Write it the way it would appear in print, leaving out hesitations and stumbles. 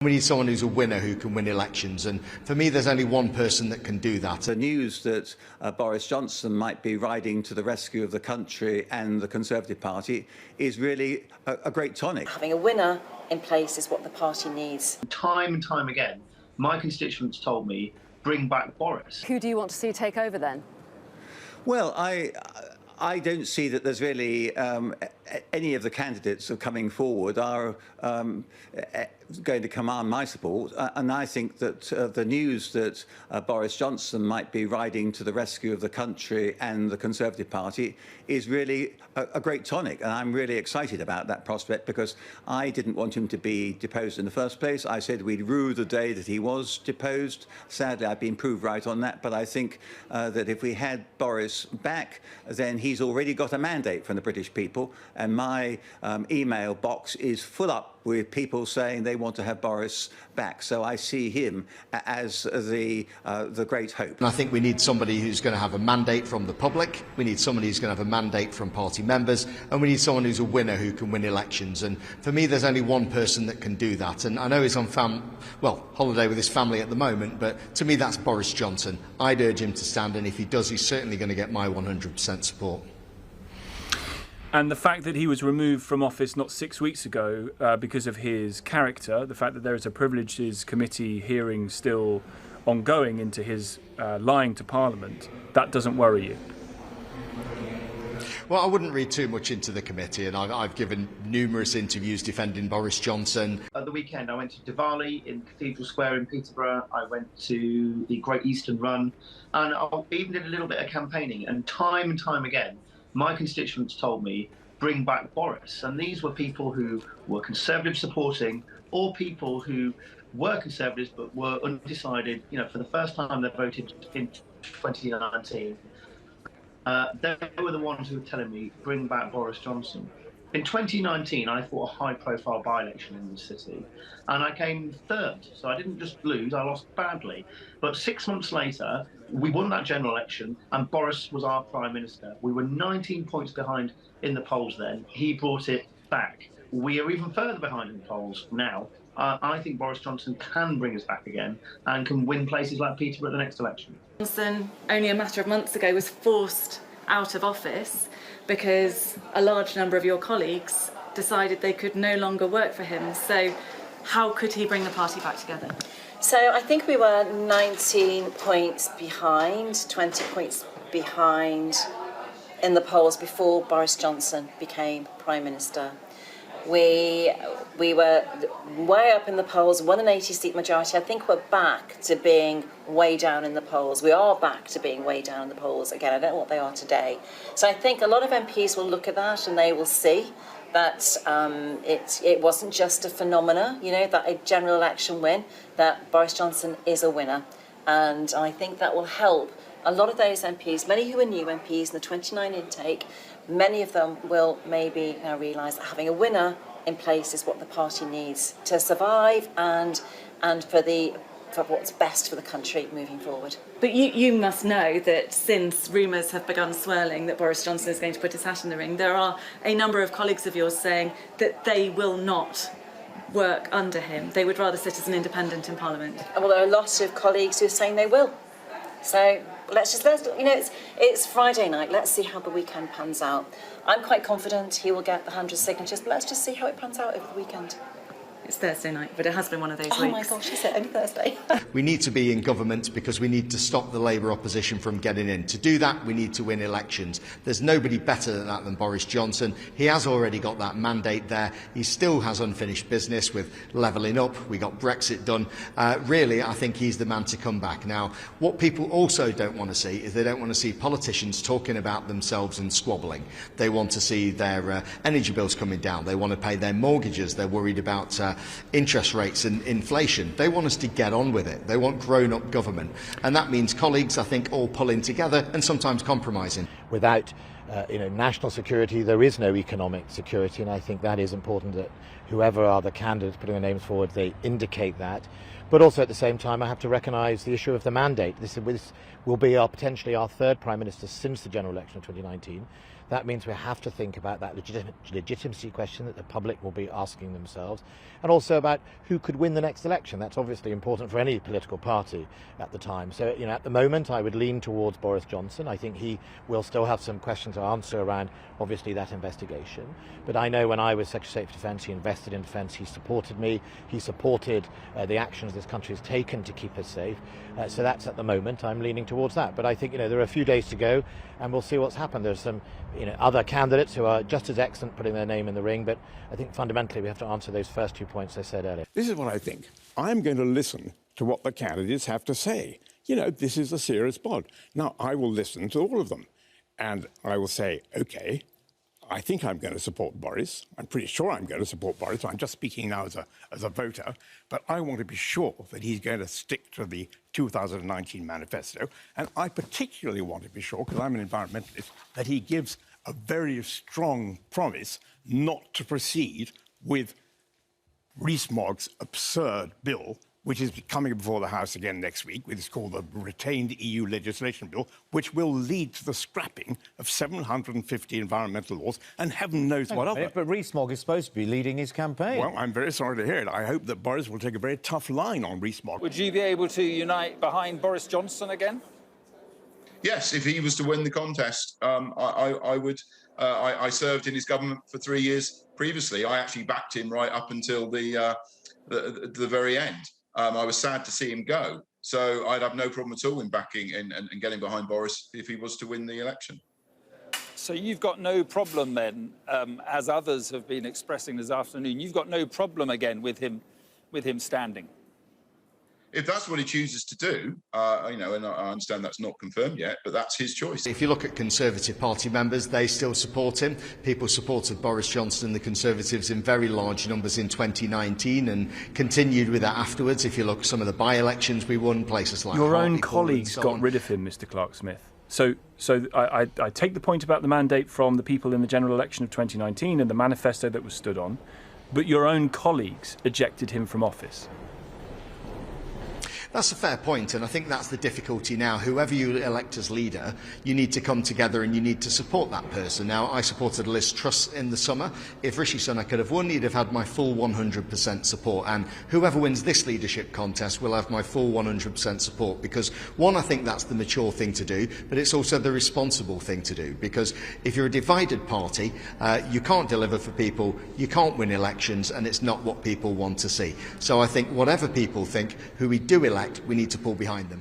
We need someone who's a winner who can win elections, and for me there's only one person that can do that. The news that Boris Johnson might be riding to the rescue of the country and the Conservative Party is really a great tonic. Having a winner in place is what the party needs. Time and time again, my constituents told me, bring back Boris. Who do you want to see take over then? Well, I don't see that there's really any of the candidates who are coming forward are going to command my support. And I think that the news that Boris Johnson might be riding to the rescue of the country and the Conservative Party is really a great tonic. And I'm really excited about that prospect because I didn't want him to be deposed in the first place. I said we'd rue the day that he was deposed. Sadly, I've been proved right on that. But I think that if we had Boris back, then he's already got a mandate from the British people. And my email box is full up with people saying they want to have Boris back. So I see him as the great hope. And I think we need somebody who's going to have a mandate from the public, we need somebody who's going to have a mandate from party members, and we need someone who's a winner who can win elections. And for me there's only one person that can do that. And I know he's on holiday with his family at the moment, but to me that's Boris Johnson. I'd urge him to stand, and if he does, he's certainly going to get my 100% support. And the fact that he was removed from office not 6 weeks ago because of his character, the fact that there is a Privileges Committee hearing still ongoing into his lying to Parliament, that doesn't worry you? Well, I wouldn't read too much into the committee, and I've given numerous interviews defending Boris Johnson. At the weekend, I went to Diwali in Cathedral Square in Peterborough. I went to the Great Eastern Run, and I even did a little bit of campaigning. And time again, my constituents told me, bring back Boris. And these were people who were Conservative supporting, or people who were Conservatives but were undecided. You know, for the first time they voted in 2019. They were the ones who were telling me, bring back Boris Johnson. In 2019, I fought a high-profile by-election in this city, and I came third. So I didn't just lose, I lost badly. But 6 months later, we won that general election, and Boris was our Prime Minister. We were 19 points behind in the polls then. He brought it back. We are even further behind in the polls now. I think Boris Johnson can bring us back again and can win places like Peterborough at the next election. Johnson, only a matter of months ago, was forced out of office because a large number of your colleagues decided they could no longer work for him. So how could he bring the party back together? So I think we were 19 points behind, 20 points behind in the polls before Boris Johnson became Prime Minister. We were way up in the polls, won an 80-seat majority. I think we're back to being way down in the polls. We are back to being way down in the polls. Again, I don't know what they are today. So I think a lot of MPs will look at that and they will see that it wasn't just a phenomena, you know, that a general election win, that Boris Johnson is a winner. And I think that will help a lot of those MPs, many who are new MPs in the 29 intake, many of them will maybe now realise that having a winner in place is what the party needs to survive and for what's best for the country moving forward. But you must know that since rumours have begun swirling that Boris Johnson is going to put his hat in the ring, there are a number of colleagues of yours saying that they will not work under him. They would rather sit as an independent in Parliament. Well, there are lots of colleagues who are saying they will. So it's Friday night. Let's see how the weekend pans out. I'm quite confident he will get the 100 signatures, but let's just see how it pans out over the weekend. It's Thursday night, but it has been one of those weeks. Oh my gosh, is it only Thursday? We need to be in government because we need to stop the Labour opposition from getting in. To do that, we need to win elections. There's nobody better than that than Boris Johnson. He has already got that mandate there. He still has unfinished business with levelling up. We got Brexit done. Really, I think he's the man to come back. Now, what people also don't want to see is they don't want to see politicians talking about themselves and squabbling. They want to see their energy bills coming down. They want to pay their mortgages. They're worried about interest rates and inflation. They want us to get on with it. They want grown-up government. And that means colleagues, I think, all pulling together and sometimes compromising. Without national security, there is no economic security, and I think that is important that whoever are the candidates putting their names forward, they indicate that. But also at the same time, I have to recognise the issue of the mandate. This will be potentially our third Prime Minister since the general election of 2019. That means we have to think about that legitimacy question that the public will be asking themselves, and also about who could win the next election. That's obviously important for any political party at the time. So, at the moment, I would lean towards Boris Johnson. I think he will still have some questions to answer around, obviously, that investigation. But I know when I was Secretary of Defence, he invested in defence, he supported me, he supported the actions this country has taken to keep us safe. So that's at the moment, I'm leaning towards that. But I think, there are a few days to go, and we'll see what's happened. There's some, other candidates who are just as excellent putting their name in the ring, but I think fundamentally we have to answer those first 2 points I said earlier. This is what I think. I'm going to listen to what the candidates have to say. This is a serious bod. Now, I will listen to all of them, and I will say, OK, I think I'm going to support Boris. I'm pretty sure I'm going to support Boris. I'm just speaking now as a voter. But I want to be sure that he's going to stick to the 2019 manifesto. And I particularly want to be sure, because I'm an environmentalist, that he gives a very strong promise not to proceed with Rees-Mogg's absurd bill, which is coming before the House again next week, which is called the Retained EU Legislation Bill, which will lead to the scrapping of 750 environmental laws and heaven knows what other. But Rees-Mogg is supposed to be leading his campaign. Well, I'm very sorry to hear it. I hope that Boris will take a very tough line on Rees-Mogg. Would you be able to unite behind Boris Johnson again? Yes, if he was to win the contest, I would. I served in his government for 3 years previously. I actually backed him right up until the very end. I was sad to see him go, so I'd have no problem at all in backing and getting behind Boris if he was to win the election. So you've got no problem then, as others have been expressing this afternoon, you've got no problem again with him standing? If that's what he chooses to do, and I understand that's not confirmed yet, but that's his choice. If you look at Conservative Party members, they still support him. People supported Boris Johnson and the Conservatives in very large numbers in 2019 and continued with that afterwards. If you look at some of the by-elections we won, places like your own Hartlepool colleagues and so got on. rid of him, Mr. Clark-Smith. So I take the point about the mandate from the people in the general election of 2019 and the manifesto that was stood on, but your own colleagues ejected him from office. That's a fair point, and I think that's the difficulty now. Whoever you elect as leader, you need to come together and you need to support that person. Now, I supported Liz Truss in the summer. If Rishi Sunak could have won, he'd have had my full 100% support. And whoever wins this leadership contest will have my full 100% support because, one, I think that's the mature thing to do, but it's also the responsible thing to do. Because if you're a divided party, you can't deliver for people, you can't win elections, and it's not what people want to see. So I think whatever people think, who we do elect, we need to pull behind them.